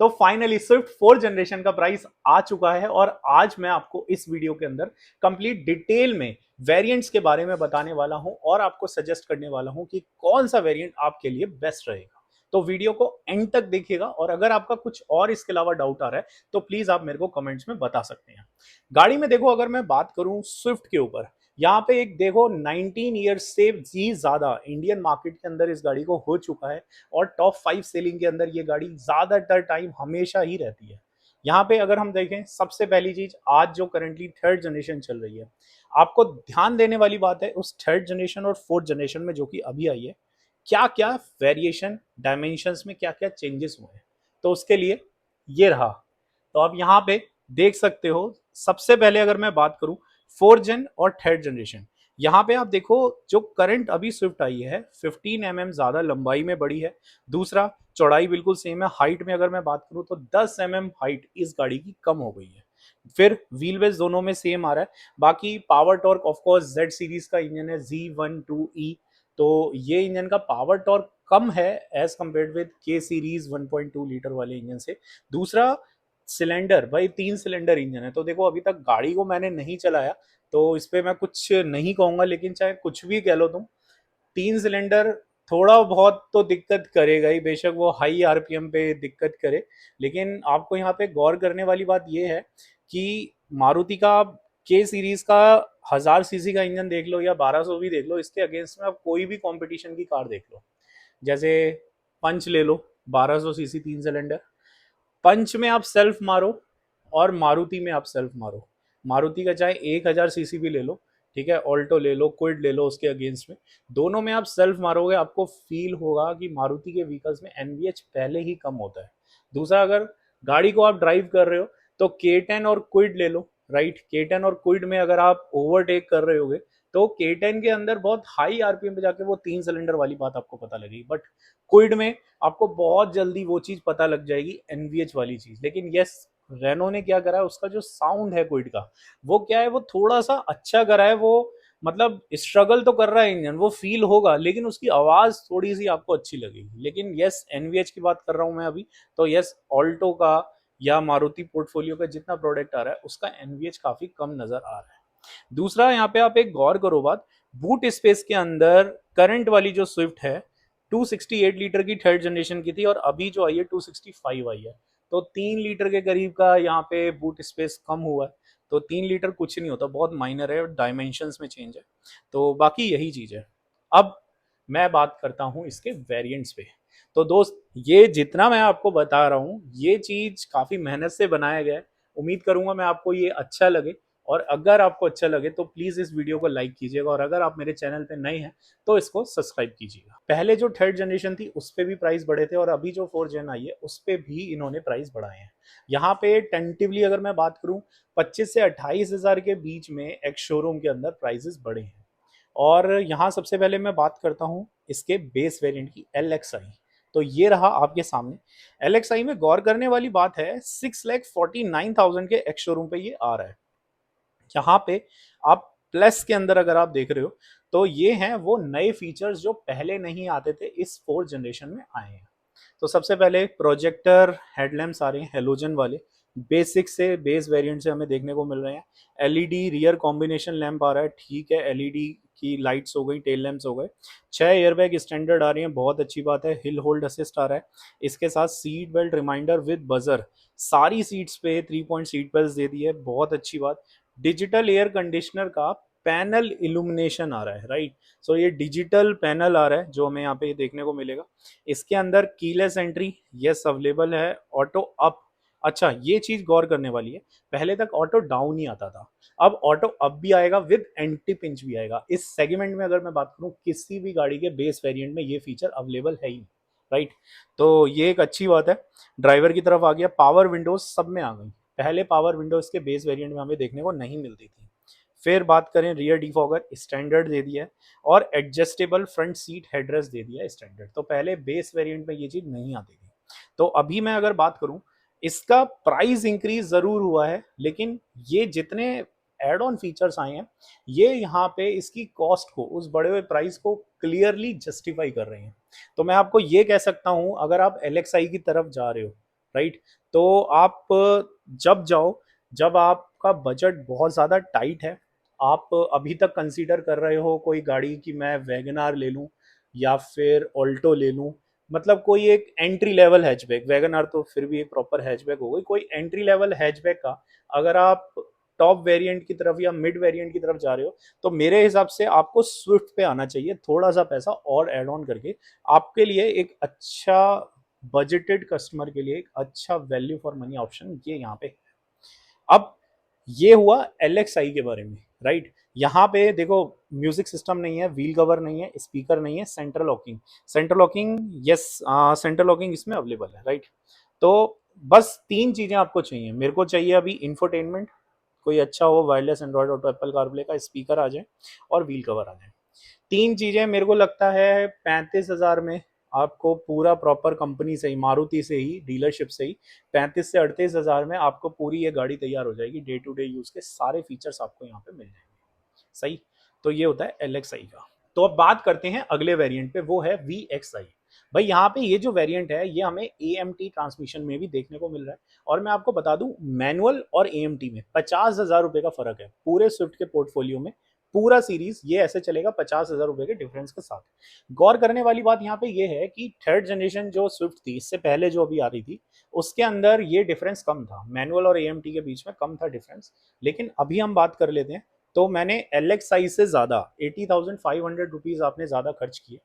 तो finally Swift 4 generation का price आ चुका है और आज मैं आपको इस वीडियो के अंदर कंप्लीट डिटेल में वेरिएंट्स के बारे में बताने वाला हूं और आपको सजेस्ट करने वाला हूं कि कौन सा वेरिएंट आपके लिए बेस्ट रहेगा। तो वीडियो को एंड तक देखिएगा और अगर आपका कुछ और इसके अलावा डाउट आ रहा है तो प्लीज आप मेरे को कमेंट्स में बता सकते हैं। गाड़ी में देखो, अगर मैं बात करूं स्विफ्ट के ऊपर, यहाँ पे एक देखो 19 ईयर्स से भी ज्यादा इंडियन मार्केट के अंदर इस गाड़ी को हो चुका है और टॉप 5 सेलिंग के अंदर ये गाड़ी ज्यादातर टाइम हमेशा ही रहती है। यहाँ पे अगर हम देखें, सबसे पहली चीज आज जो करंटली थर्ड जनरेशन चल रही है, आपको ध्यान देने वाली बात है उस थर्ड जनरेशन और फोर्थ जनरेशन में जो कि अभी आई है, क्या क्या वेरिएशन डायमेंशंस में क्या क्या चेंजेस हुए हैं। तो उसके लिए ये रहा। तो आप यहाँ पे देख सकते हो, सबसे पहले अगर मैं बात करूं फोर्थ जेन और थर्ड जनरेशन, यहाँ पे आप देखो जो करंट अभी स्विफ्ट आई है 15 ज्यादा लंबाई में बड़ी है। दूसरा, चौड़ाई बिल्कुल सेम है। हाइट में अगर मैं बात करूं तो 10 हाइट इस गाड़ी की कम हो गई है। फिर व्हील बेस दोनों में सेम आ रहा है। बाकी power torque of course Z series का इंजन है Z12E, तो ये इंजन का पावर टॉर्क कम है एज कंपेयर्ड विद के सीरीज 1.2 लीटर वाले इंजन से। दूसरा, सिलेंडर भाई 3 सिलेंडर इंजन है। तो देखो अभी तक गाड़ी को मैंने नहीं चलाया तो इस पे मैं कुछ नहीं कहूंगा, लेकिन चाहे कुछ भी कह लो तुम, 3 सिलेंडर थोड़ा बहुत तो दिक्कत करेगा ही, बेशक वो हाई आरपीएम पे दिक्कत करे। लेकिन आपको यहाँ पे गौर करने वाली बात ये है कि मारुति का के सीरीज का 1000 सीसी का इंजन देख लो या 1200 भी देख लो, इसके अगेंस्ट में आप कोई भी कंपटीशन की कार देख लो, जैसे पंच ले लो, 1200 सीसी 3 सिलेंडर। पंच में आप सेल्फ मारो और मारुति में आप सेल्फ मारो, मारुति का चाहे 1000 सीसी भी ले लो, ठीक है, ऑल्टो ले लो, क्विड ले लो, उसके अगेंस्ट में दोनों में आप सेल्फ मारोगे, आपको फील होगा कि मारुति के व्हीकल्स में एनवीएच पहले ही कम होता है। दूसरा, अगर गाड़ी को आप ड्राइव कर रहे हो तो के10 और क्विड ले लो, राइट। के10 और क्विड में अगर आप ओवरटेक कर रहे होगे तो के10 के अंदर बहुत हाई आरपीएम पे जाके वो 3 सिलेंडर वाली बात आपको पता लगेगी, बट क्विड में आपको बहुत जल्दी वो चीज पता लग जाएगी, एनवीएच वाली चीज। लेकिन यस, रेनो ने क्या करा है, उसका जो साउंड है क्विड का, वो क्या है, वो थोड़ा सा अच्छा करा है। वो मतलब स्ट्रगल तो कर रहा है इंजन, वो फील होगा, लेकिन उसकी आवाज थोड़ी सी आपको अच्छी लगेगी। लेकिन यस, एनवीएच की बात कर रहा हूं मैं अभी, तो यस, ऑल्टो का या मारुति पोर्टफोलियो का जितना प्रोडक्ट आ रहा है उसका एनवीएच काफी कम नजर आ रहा है। दूसरा, यहाँ पे आप एक गौर करो बात, बूट स्पेस के अंदर करंट वाली जो स्विफ्ट है 268 लीटर की थर्ड जनरेशन की थी और अभी जो आई है 265 आई है। तो 3 लीटर के करीब का यहाँ पे बूट स्पेस कम हुआ है। तो 3 लीटर कुछ नहीं होता, बहुत माइनर है, डायमेंशंस में चेंज है। तो बाकी यही चीज है। अब मैं बात करता हूँ इसके वेरिएंट्स पे। तो दोस्त, ये जितना मैं आपको बता रहा हूँ ये चीज काफी मेहनत से बनाया गया है। उम्मीद करूंगा मैं आपको ये अच्छा लगे, और अगर आपको अच्छा लगे तो प्लीज इस वीडियो को लाइक कीजिएगा, और अगर आप मेरे चैनल पे नए हैं तो इसको सब्सक्राइब कीजिएगा। पहले जो थर्ड जनरेशन थी उस पे भी प्राइस बढ़े थे और अभी जो फोर्थ जेन आई है उस पे भी इन्होंने प्राइस बढ़ाए हैं। यहाँ पे टेंटिवली अगर मैं बात करूँ 25 से 28 हजार के बीच में एक शोरूम के अंदर प्राइसेस बढ़े हैं। और यहाँ सबसे पहले मैं बात करता हूँ इसके बेस वेरिएंट की, LXI। तो ये रहा आपके सामने। LXI में गौर करने वाली बात है, 6,49,000 के एक्स शोरूम पे ये आ रहा है। यहाँ पे आप प्लस के अंदर अगर आप देख रहे हो तो ये हैं वो नए फीचर्स जो पहले नहीं आते थे, इस फोर्थ जनरेशन में आए हैं। तो सबसे पहले प्रोजेक्टर हेडलैम्प्स आ रहे हैं हेलोजन वाले, बेसिक से बेस वेरिएंट से हमें देखने को मिल रहे हैं। एलईडी रियर कॉम्बिनेशन लैंप आ रहा है, ठीक है, एलईडी की लाइट्स हो गई, टेल लैंप्स हो गए। 6 एयरबैग स्टैंडर्ड आ रही हैं, बहुत अच्छी बात है। हिल होल्ड असिस्ट आ रहा है, इसके साथ seat belt reminder with buzzer, सारी सीट्स पे 3 पॉइंट सीट बेल्ट दे दी है, बहुत अच्छी बात। डिजिटल एयर कंडीशनर का पैनल इल्यूमिनेशन आ रहा है, राइट। सो ये डिजिटल पैनल आ रहा है जो हमें यहाँ पे देखने को मिलेगा। इसके अंदर कीलेस एंट्री यस अवेलेबल है, ऑटो अप। अच्छा, ये चीज गौर करने वाली है, पहले तक ऑटो डाउन ही आता था, अब ऑटो अप भी आएगा विद एंटी पिंच भी आएगा। इस सेगमेंट में अगर मैं बात करूं किसी भी गाड़ी के बेस वेरिएंट में ये फीचर अवेलेबल है ही नहीं, राइट। तो ये एक अच्छी बात है। ड्राइवर की तरफ आ गया, पावर विंडोज सब में आ गई, पहले पावर विंडोज के बेस वेरिएंट में हमें देखने को नहीं मिलती थी। फिर बात करें, रियर डिफॉगर स्टैंडर्ड दे दिया है और एडजस्टेबल फ्रंट सीट हेडरेस्ट दे दिया है स्टैंडर्ड। तो पहले बेस वेरिएंट में ये चीज नहीं आती थी। तो अभी मैं अगर बात करूं, इसका प्राइस इंक्रीज जरूर हुआ है, लेकिन ये जितने एड ऑन फीचर्स आए हैं ये यहाँ पे इसकी कॉस्ट को, उस बढ़े हुए प्राइस को क्लियरली जस्टिफाई कर रहे हैं। तो मैं आपको ये कह सकता हूं, अगर आप LXI की तरफ जा रहे हो राइट। तो आप जब जाओ, जब आपका बजट बहुत ज़्यादा टाइट है, आप अभी तक कंसीडर कर रहे हो कोई गाड़ी कि मैं वैगन आर ले लूँ या फिर ऑल्टो ले लूँ, मतलब कोई एक entry level hatchback, Wagon R तो फिर भी एक प्रॉपर हैचबैक हो गई, कोई एंट्री लेवल हैचबैक का अगर आप टॉप वेरिएंट की तरफ या मिड वेरिएंट की तरफ जा रहे हो, तो मेरे हिसाब से आपको स्विफ्ट पे आना चाहिए, थोड़ा सा पैसा और ऐड ऑन करके आपके लिए एक अच्छा बजटेड कस्टमर के लिए एक अच्छा वैल्यू फॉर मनी ऑप्शन ये यहाँ पे है। अब ये हुआ LXI के बारे में, राइट। यहाँ पे देखो, म्यूजिक सिस्टम नहीं है, व्हील कवर नहीं है, स्पीकर नहीं है, central locking, central locking yes, central locking इसमें अवेलेबल है, राइट। तो बस तीन चीजें आपको चाहिए, मेरे को चाहिए अभी इंफोटेनमेंट, कोई अच्छा हो, wireless Android auto Apple CarPlay का, स्पीकर आ जाए और व्हील कवर आ जाए। तीन चीजें मेरे को लगता है 35,000 में आपको पूरा प्रॉपर कंपनी से ही, मारुति से ही, डीलरशिप से ही 35 से 38,000 में आपको पूरी ये गाड़ी तैयार हो जाएगी, डे टू डे यूज के सारे फीचर्स आपको यहाँ पे मिल जाएंगे, सही। तो ये होता है LXI का। तो अब बात करते हैं अगले वेरिएंट पे, वो है VXI। भाई यहाँ पे ये जो वेरिएंट है ये हमें AMT ट्रांसमिशन में भी देखने को मिल रहा है, और मैं आपको बता दूं मैनुअल और AMT में 50,000 रुपए का फर्क है पूरे स्विफ्ट के पोर्टफोलियो में। पूरा सीरीज ये ऐसे चलेगा 50,000 रुपए के डिफरेंस के साथ। गौर करने वाली बात यहाँ पे ये है कि थर्ड जनरेशन जो स्विफ्ट थी, इससे पहले जो अभी आ रही थी, उसके अंदर ये डिफरेंस कम था, मैनुअल और AMT के बीच में कम था डिफरेंस। लेकिन अभी हम बात कर लेते हैं, तो मैंने LXI से ज्यादा 80,500 रुपीज आपने ज्यादा खर्च किए,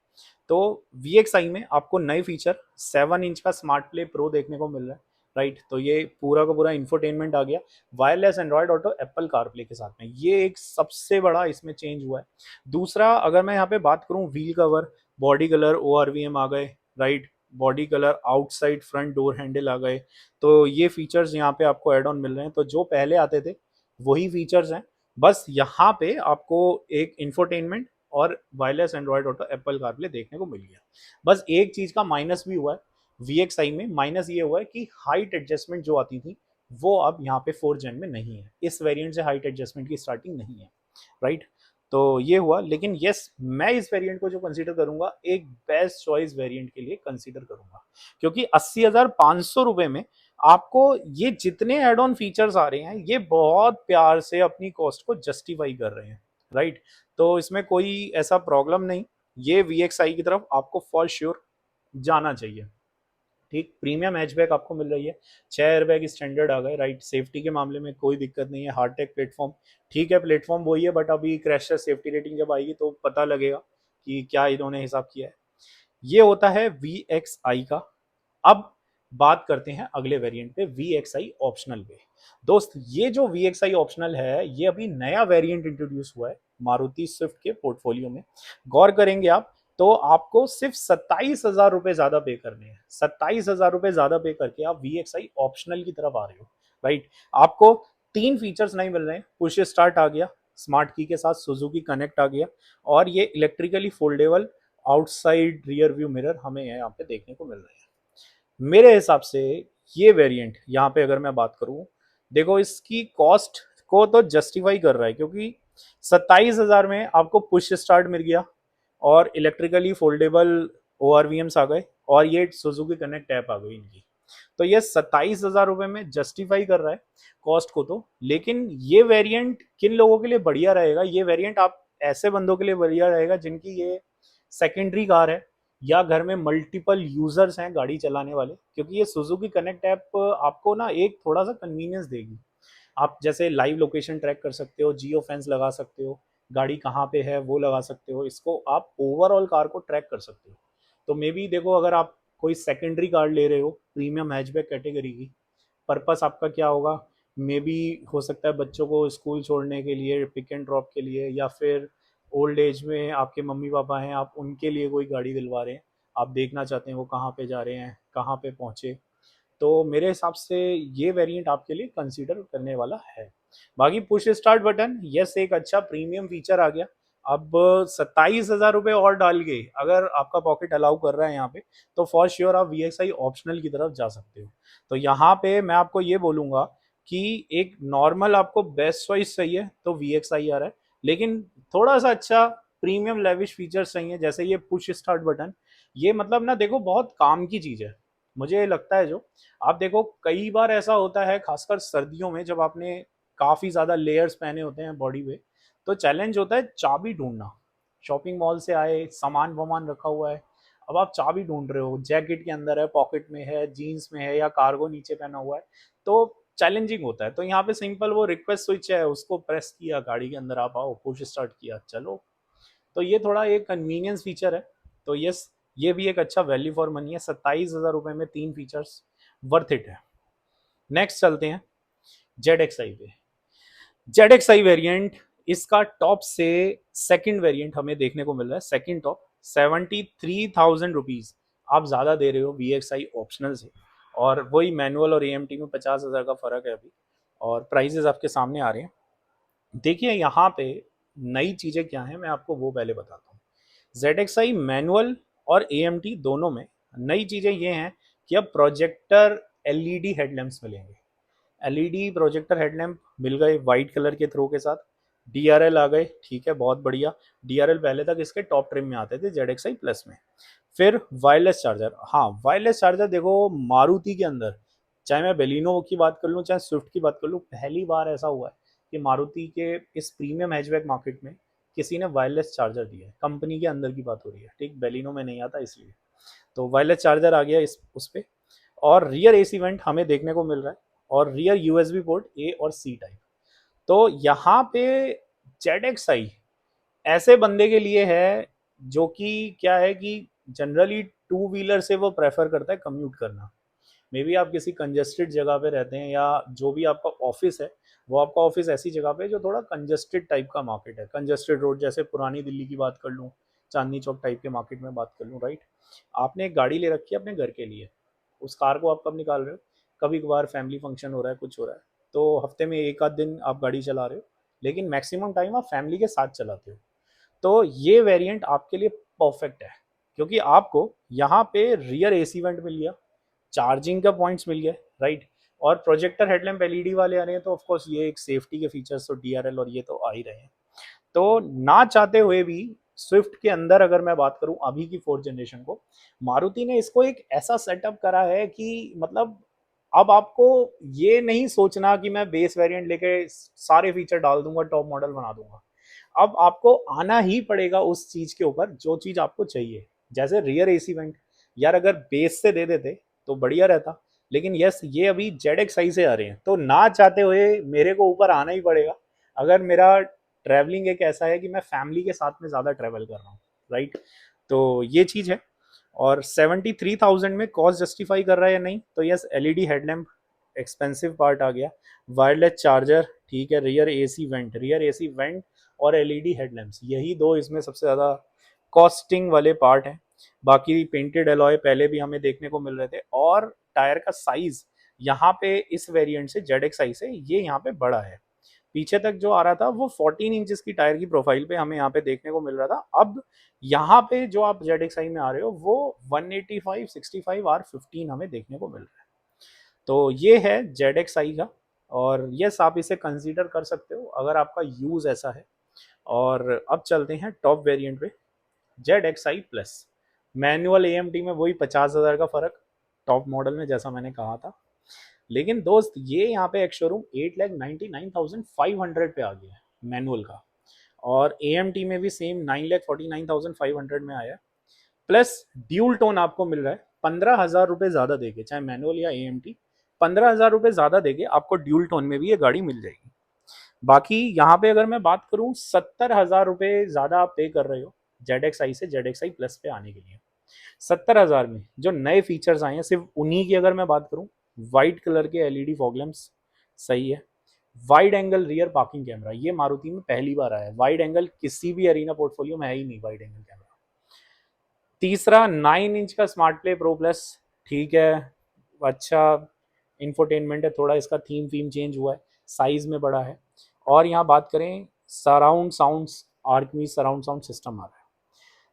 तो VXI में आपको नए फीचर 7 इंच का स्मार्ट प्ले प्रो देखने को मिल रहा है, राइट। तो ये पूरा का पूरा इंफोटेनमेंट आ गया, wireless Android auto Apple CarPlay के साथ में, ये एक सबसे बड़ा इसमें चेंज हुआ है। दूसरा, अगर मैं यहाँ पे बात करूँ, wheel cover, body colour ORVM आ गए, right, body colour, outside front door handle आ गए, तो ये फीचर्स यहाँ पे आपको एड ऑन मिल रहे हैं। तो जो पहले आते थे वही फीचर्स हैं, बस यहाँ पे आपको एक इंफोटेनमेंट और wireless Android auto Apple CarPlay देखने को मिल गया। बस एक चीज का माइनस भी हुआ है VXI में, माइनस ये हुआ है कि हाइट एडजस्टमेंट जो आती थी वो अब यहाँ पे 4 जेन में नहीं है, इस वेरिएंट से हाइट एडजस्टमेंट की स्टार्टिंग नहीं है, राइट। तो ये हुआ, लेकिन यस, मैं इस वेरिएंट को जो कंसीडर करूंगा एक बेस्ट चॉइस वेरिएंट के लिए कंसीडर करूंगा, क्योंकि 80,500 रुपए में आपको ये जितने एड ऑन फीचर्स आ रहे हैं ये बहुत प्यार से अपनी कॉस्ट को जस्टिफाई कर रहे हैं, राइट। तो इसमें कोई ऐसा प्रॉब्लम नहीं, ये VXI की तरफ आपको फॉर श्योर जाना चाहिए। ठीक, प्रीमियम हैचबैक आपको मिल रही है, 6 एयरबैग स्टैंडर्ड आ गए, राइट। सेफ्टी के मामले में कोई दिक्कत नहीं है, हार्टेक प्लेटफॉर्म, ठीक है, प्लेटफॉर्म वही है, बट अभी क्रैश सेफ्टी रेटिंग जब आएगी तो पता लगेगा कि क्या इन्होंने हिसाब किया है। ये होता है VXI का। अब बात करते हैं अगले वेरिएंट पे, VXI ऑप्शनल पे। दोस्त, ये जो VXI ऑप्शनल है ये अभी नया वेरिएंट इंट्रोड्यूस हुआ है मारुति स्विफ्ट के पोर्टफोलियो में। गौर करेंगे आप तो आपको सिर्फ 27,000 रुपए ज्यादा पे करने हैं, 27,000 रुपए ज्यादा पे करके आप VXI ऑप्शनल की तरफ आ रहे हो, राइट। आपको तीन फीचर्स नहीं मिल रहे हैं, पुश स्टार्ट आ गया, स्मार्ट की के साथ सुजुकी कनेक्ट आ गया, और ये electrically foldable outside rear view mirror हमें यहाँ पे देखने को मिल रहे हैं। मेरे हिसाब से ये वेरिएंट यहाँ पे अगर मैं बात करूँ, देखो इसकी कॉस्ट को तो जस्टिफाई कर रहा है, क्योंकि 27,000 में आपको पुश स्टार्ट मिल गया और इलेक्ट्रिकली फोल्डेबल ORVMs आ गए और ये सुजुकी कनेक्ट ऐप आ गई इनकी। तो ये 27,000 रुपए में जस्टिफाई कर रहा है कॉस्ट को तो। लेकिन ये वेरिएंट किन लोगों के लिए बढ़िया रहेगा, ये वेरिएंट आप ऐसे बंदों के लिए बढ़िया रहेगा जिनकी ये सेकेंडरी कार है या घर में मल्टीपल यूजर्स हैं गाड़ी चलाने वाले, क्योंकि ये सुजुकी कनेक्ट ऐप आपको ना एक थोड़ा सा कन्वीनियंस देगी। आप जैसे लाइव लोकेशन ट्रैक कर सकते हो, जियो फेंस लगा सकते हो, गाड़ी कहाँ पे है वो लगा सकते हो, इसको आप ओवरऑल कार को ट्रैक कर सकते हो। तो मे बी देखो, अगर आप कोई सेकेंडरी कार ले रहे हो प्रीमियम हैचबैक कैटेगरी की, पर्पस आपका क्या होगा, मे बी हो सकता है बच्चों को स्कूल छोड़ने के लिए, पिक एंड ड्रॉप के लिए, या फिर ओल्ड एज में आपके मम्मी पापा हैं, आप उनके लिए कोई गाड़ी दिलवा रहे हैं, आप देखना चाहते हैं वो कहाँ पे जा रहे हैं, कहाँ पे पहुँचे। तो मेरे हिसाब से ये वेरिएंट आपके लिए कंसीडर करने वाला है। बाकी पुश स्टार्ट बटन, यस, एक अच्छा प्रीमियम फीचर आ गया। अब 27,000 रुपये और डाल के अगर आपका पॉकेट अलाउ कर रहा है यहाँ पे, तो फॉर श्योर आप VXI ऑप्शनल की तरफ जा सकते हो। तो यहाँ पे मैं आपको ये बोलूंगा कि एक नॉर्मल आपको बेस्ट चॉइस चाहिए तो VXI आ रहा है, लेकिन थोड़ा सा अच्छा प्रीमियम लेविश फीचर्स चाहिए, जैसे ये पुश स्टार्ट बटन, ये मतलब ना देखो बहुत काम की चीज है। मुझे लगता है जो आप देखो कई बार ऐसा होता है खासकर सर्दियों में जब आपने काफी ज्यादा लेयर्स पहने होते हैं बॉडी पे, तो चैलेंज होता है चाबी ढूंढना। शॉपिंग मॉल से आए, सामान वामान रखा हुआ है, अब आप चाबी ढूंढ रहे हो, जैकेट के अंदर है, पॉकेट में है, जीन्स में है, या कार्गो नीचे पहना हुआ है, तो चैलेंजिंग होता है। तो यहाँ पे सिंपल वो रिक्वेस्ट स्विच है, उसको प्रेस किया, गाड़ी के अंदर आप आओ, पुश स्टार्ट किया, चलो। तो ये थोड़ा एक कन्वीनियंस फीचर है। तो यस, ये भी एक अच्छा वैल्यू फॉर मनी है। 27,000 रुपये में 3 फीचर्स, वर्थ इट है। नेक्स्ट चलते हैं जेड एक्स आई पे। जेड एक्स आई वेरियंट, इसका टॉप से सेकंड वेरिएंट हमें देखने को मिल रहा है। सेकंड टॉप 73,000 रुपीज आप ज्यादा दे रहे हो वी एक्स आई ऑप्शनल से, और वही मैनुअल और ए एम टी में 50,000 का फर्क है अभी, और प्राइजेस आपके सामने आ रहे हैं। देखिए यहाँ पे नई चीजें क्या हैं, मैं आपको वो पहले बताता हूँ। जेड एक्स आई मैनुअल और ए एम टी दोनों में नई चीजें ये हैं कि अब प्रोजेक्टर एलईडी हेडलैम्प्स मिलेंगे। एलईडी प्रोजेक्टर हेडलैम्प मिल गए वाइट कलर के थ्रो के साथ। डीआरएल आ गए, ठीक है, बहुत बढ़िया। डीआरएल पहले तक इसके टॉप ट्रिम में आते थे जेड एक्स आई प्लस में। फिर वायरलेस चार्जर, हाँ वायरलेस चार्जर देखो मारुति के अंदर, चाहे मैं बेलिनो की बात कर लूँ चाहे स्विफ्ट की बात कर लूँ, पहली बार ऐसा हुआ है कि मारुति के इस प्रीमियम हैचबैक मार्केट में किसी ने वायरलेस चार्जर दिया है। कंपनी के अंदर की बात हो रही है, ठीक, बेलिनो में नहीं आता इसलिए। तो वायरलेस चार्जर आ गया इस उस पर। और रियर एसी वेंट हमें देखने को मिल रहा है, और रियर यूएसबी पोर्ट ए और सी टाइप। तो यहाँ पे जेड एक्स आई ऐसे बंदे के लिए है जो कि क्या है कि जनरली टू व्हीलर से वो प्रेफर करता है कम्यूट करना। मे बी आप किसी कंजेस्टेड जगह पे रहते हैं, या जो भी आपका ऑफिस है वो आपका ऑफिस ऐसी जगह पे है जो थोड़ा कंजेस्टेड टाइप का मार्केट है, कंजेस्टेड रोड, जैसे पुरानी दिल्ली की बात कर लूँ, चांदनी चौक टाइप के मार्केट में बात कर लूँ, राइट। आपने एक गाड़ी ले रखी है अपने घर के लिए, उस कार को आप कब निकाल रहे हो, कभी कभार फैमिली फंक्शन हो रहा है, कुछ हो रहा है, तो हफ्ते में एक आध दिन आप गाड़ी चला रहे हो, लेकिन मैक्सिमम टाइम आप फैमिली के साथ चलाते हो। तो ये वेरिएंट आपके लिए परफेक्ट है, क्योंकि आपको यहाँ पे रियर एसी वेंट मिल गया, चार्जिंग का पॉइंट्स मिल गया, राइट, और प्रोजेक्टर हेडलैम्प एलईडी वाले आ रहे हैं, तो ऑफ कोर्स ये एक सेफ्टी के फीचर्स तो डीआरएल और ये तो आ ही रहे हैं। तो ना चाहते हुए भी स्विफ्ट के अंदर अगर मैं बात करूं अभी की फोर्थ जनरेशन को, मारुति ने इसको एक ऐसा सेटअप करा है कि मतलब अब आपको ये नहीं सोचना कि मैं बेस वेरिएंट लेके सारे फीचर डाल दूंगा, टॉप मॉडल बना दूंगा। अब आपको आना ही पड़ेगा उस चीज के ऊपर जो चीज आपको चाहिए। जैसे रियर एसी वेंट, यार अगर बेस से दे देते तो बढ़िया रहता, लेकिन यस ये अभी जेड एक्स आई से आ रहे हैं, तो ना चाहते हुए मेरे को ऊपर आना ही पड़ेगा। अगर मेरा ट्रैवलिंग एक ऐसा है कि मैं फैमिली के साथ में ज़्यादा ट्रैवल कर रहा हूँ, राइट, तो ये चीज़ है। और 73,000 में कॉस्ट जस्टिफाई कर रहा है या नहीं, तो yes LED headlamp expensive part आ गया, वायरलेस चार्जर, ठीक है, रियर एसी वेंट और एलईडी हेडलैम्प्स, यही दो इसमें सबसे ज़्यादा कॉस्टिंग वाले पार्ट हैं। बाकी पेंटेड एलॉय पहले भी हमें देखने को मिल रहे थे, और टायर का साइज यहाँ पे इस वेरिएंट से जेड एक्स आई से ये यहाँ पे बड़ा है। पीछे तक जो आ रहा था वो 14 इंचेस की टायर की प्रोफाइल पे हमें यहाँ पे देखने को मिल रहा था। अब यहाँ पे जो आप जेड एक्स आई में आ रहे हो वो 185 65 R15 हमें देखने को मिल रहा है। तो ये है जेड एक्स आई का, और यस आप इसे कंसीडर कर सकते हो अगर आपका यूज ऐसा है। और अब चलते हैं टॉप वेरिएंट पे, Z X I plus. Manual A M T में वही 50,000 का फर्क टॉप मॉडल में, जैसा मैंने कहा था। लेकिन दोस्त ये यहाँ पे एक शोरूम 8,99,500 पे आ गया है मैनुअल का, और ए एम टी में भी सेम 9,49,500 में आया, प्लस ड्यूल टोन आपको मिल रहा है 15,000 रुपये ज़्यादा देके, चाहे मैनुअल या ए एम टी, 15,000 रुपये ज़्यादा देके आपको ड्यूल टोन में भी ये गाड़ी मिल जाएगी। बाकी यहाँ पे अगर मैं बात करूँ 70,000 रुपये ज़्यादा आप पे कर रहे हो जेड एक्स आई से जेड एक्स आई प्लस पे आने के लिए। 70,000 में जो नए फीचर्स आए हैं सिर्फ उन्हीं की अगर मैं बात करूँ, वाइट कलर के एलईडी फॉग लैंप्स, सही है, wide angle rear parking camera, ये मारुति में पहली बार आया है, वाइड एंगल किसी भी अरीना पोर्टफोलियो में है ही नहीं वाइड एंगल कैमरा। तीसरा 9 इंच का स्मार्ट प्ले प्रो प्लस, ठीक है, अच्छा इंफोटेनमेंट है, थोड़ा इसका थीम चेंज हुआ है, साइज में बड़ा है। और यहाँ बात करें surround sounds, Arkamys surround sound system आ रहा है।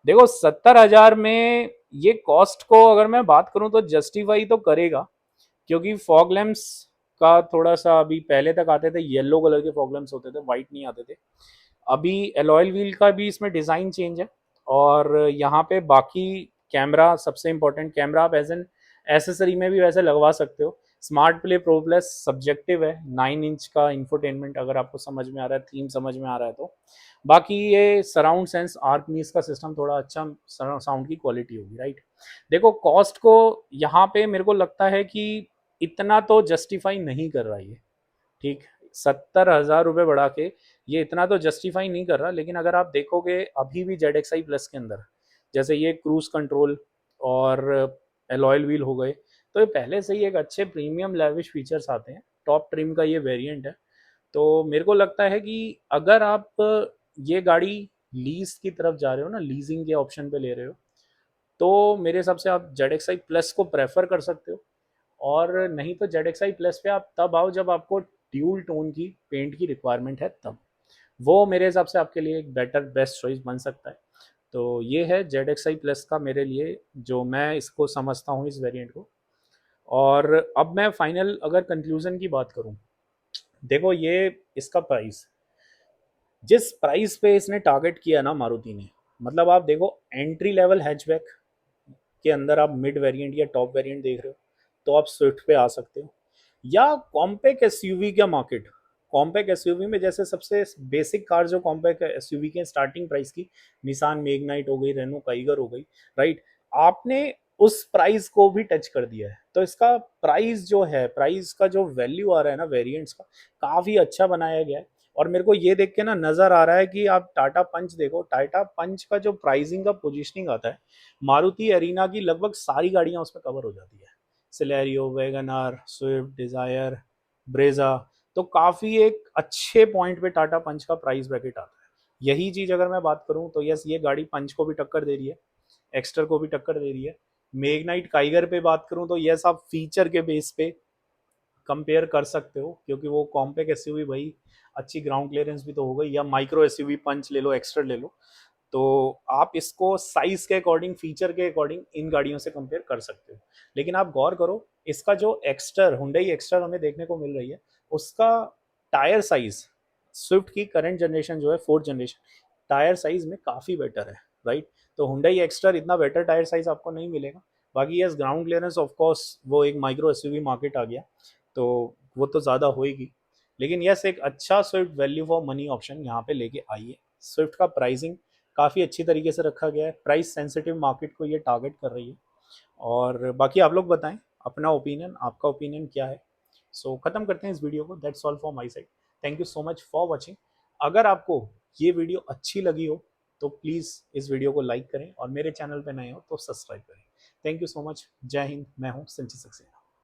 देखो 70,000 में ये कॉस्ट को अगर मैं बात करूं तो जस्टिफाई तो करेगा, क्योंकि फॉग लैम्प्स का थोड़ा सा, अभी पहले तक आते थे येलो कलर के फॉग लैम्प्स होते थे, वाइट नहीं आते थे। अभी एलॉयल व्हील का भी इसमें डिज़ाइन चेंज है। और यहाँ पे बाकी कैमरा, सबसे इंपॉर्टेंट कैमरा आप एज एन एसेसरी में भी वैसे लगवा सकते हो। Smart play pro plus subjective है, 9 इंच का इंफोटेनमेंट अगर आपको समझ में आ रहा है, थीम समझ में आ रहा है तो। बाकी ये सराउंड सेंस आर्कमीस का सिस्टम थोड़ा अच्छा साउंड की क्वालिटी होगी, राइट। देखो कॉस्ट को यहाँ पे मेरे को लगता है कि इतना तो जस्टिफाई नहीं कर रहा ये, ठीक। 70,000 रुपये बढ़ा के ये इतना तो जस्टिफाई नहीं कर रहा, लेकिन अगर आप देखोगे अभी भी जेड एक्स आई प्लस के अंदर जैसे ये क्रूज कंट्रोल और एलॉयल व्हील हो गए, तो ये पहले से ही एक अच्छे प्रीमियम लेविश फीचर्स आते हैं। टॉप ट्रिम का ये वेरिएंट है। तो मेरे को लगता है कि अगर आप ये गाड़ी लीज की तरफ जा रहे हो ना, लीजिंग के ऑप्शन पे ले रहे हो, तो मेरे हिसाब से आप जेड एक्स आई प्लस को प्रेफर कर सकते हो। और नहीं तो जेड एक्स आई प्लस पे आप तब आओ जब आपको ड्यूल टोन की पेंट की रिक्वायरमेंट है, तब वो मेरे हिसाब से आपके लिए एक बेटर बेस्ट चॉइस बन सकता है। तो ये है जेड एक्स आई प्लस का मेरे लिए, जो मैं इसको समझता हूँ इस वेरिएंट को। और अब मैं फाइनल अगर कंक्लूजन की बात करूँ, देखो ये इसका प्राइस, जिस प्राइस पे इसने टारगेट किया ना मारुति ने, मतलब आप देखो एंट्री लेवल हैचबैक के अंदर आप मिड वेरिएंट या टॉप वेरिएंट देख रहे हो तो आप स्विफ्ट पे आ सकते हो, या कॉम्पैक्ट एसयूवी का मार्केट। कॉम्पैक्ट एसयूवी में जैसे सबसे बेसिक कार जो कॉम्पैक्ट एसयूवी के स्टार्टिंग प्राइस की निसान मेगनाइट हो गई, रेनो काइगर हो गई, राइट, आपने उस प्राइस को भी टच कर दिया है। तो इसका प्राइस जो है, प्राइस का जो वैल्यू आ रहा है ना वेरिएंट्स का, काफ़ी अच्छा बनाया गया है। और मेरे को ये देख के ना नज़र आ रहा है कि आप टाटा पंच देखो, टाटा पंच का जो प्राइसिंग का पोजीशनिंग आता है, मारुति एरिना की लगभग सारी गाड़ियां उसमें कवर हो जाती है। Celerio, WagonR, Swift Dzire, Brezza, तो काफ़ी एक अच्छे पॉइंट पे टाटा पंच का प्राइस ब्रैकेट आता है। यही चीज़ अगर मैं बात करूँ तो यस, ये गाड़ी पंच को भी टक्कर दे रही है, एक्स्टर को भी टक्कर दे रही है। मेगनाइट काइगर पे बात करूँ तो यस, आप फीचर के बेस पे कंपेयर कर सकते हो, क्योंकि वो कॉम्पैक्ट एसयूवी भाई अच्छी ग्राउंड क्लियरेंस भी तो हो गई, या माइक्रो एसयूवी पंच ले लो, एक्स्ट्रा ले लो। तो आप इसको साइज के अकॉर्डिंग, फीचर के अकॉर्डिंग इन गाड़ियों से कंपेयर कर सकते हो। लेकिन आप गौर करो, इसका जो एक्स्टर, हुंडई एक्स्टर हमें देखने को मिल रही है, उसका टायर साइज स्विफ्ट की करंट जनरेशन जो है, फोर्थ जनरेशन, टायर साइज में काफ़ी बेटर है, राइट। तो हुंडई एक्स्टर इतना बेटर टायर साइज आपको नहीं मिलेगा। बाकी yes, ground clearance of course वो एक माइक्रो एसयूवी मार्केट आ गया, तो वो तो ज़्यादा होएगी। लेकिन यस, एक अच्छा Swift value for money option यहाँ पे लेके आइए। स्विफ्ट का प्राइसिंग काफ़ी अच्छी तरीके से रखा गया है, प्राइस सेंसिटिव मार्केट को ये टारगेट कर रही है। और बाकी आप लोग बताएं अपना ओपिनियन, आपका ओपिनियन क्या है। सो ख़त्म करते हैं इस वीडियो को। That's all for my side. Thank you so much for watching. अगर आपको ये वीडियो अच्छी लगी हो तो प्लीज़ इस वीडियो को लाइक करें, और मेरे चैनल पर नए हो तो सब्सक्राइब करें। Thank you so much. जय हिंद। मैं हूँ संचित सक्सेना।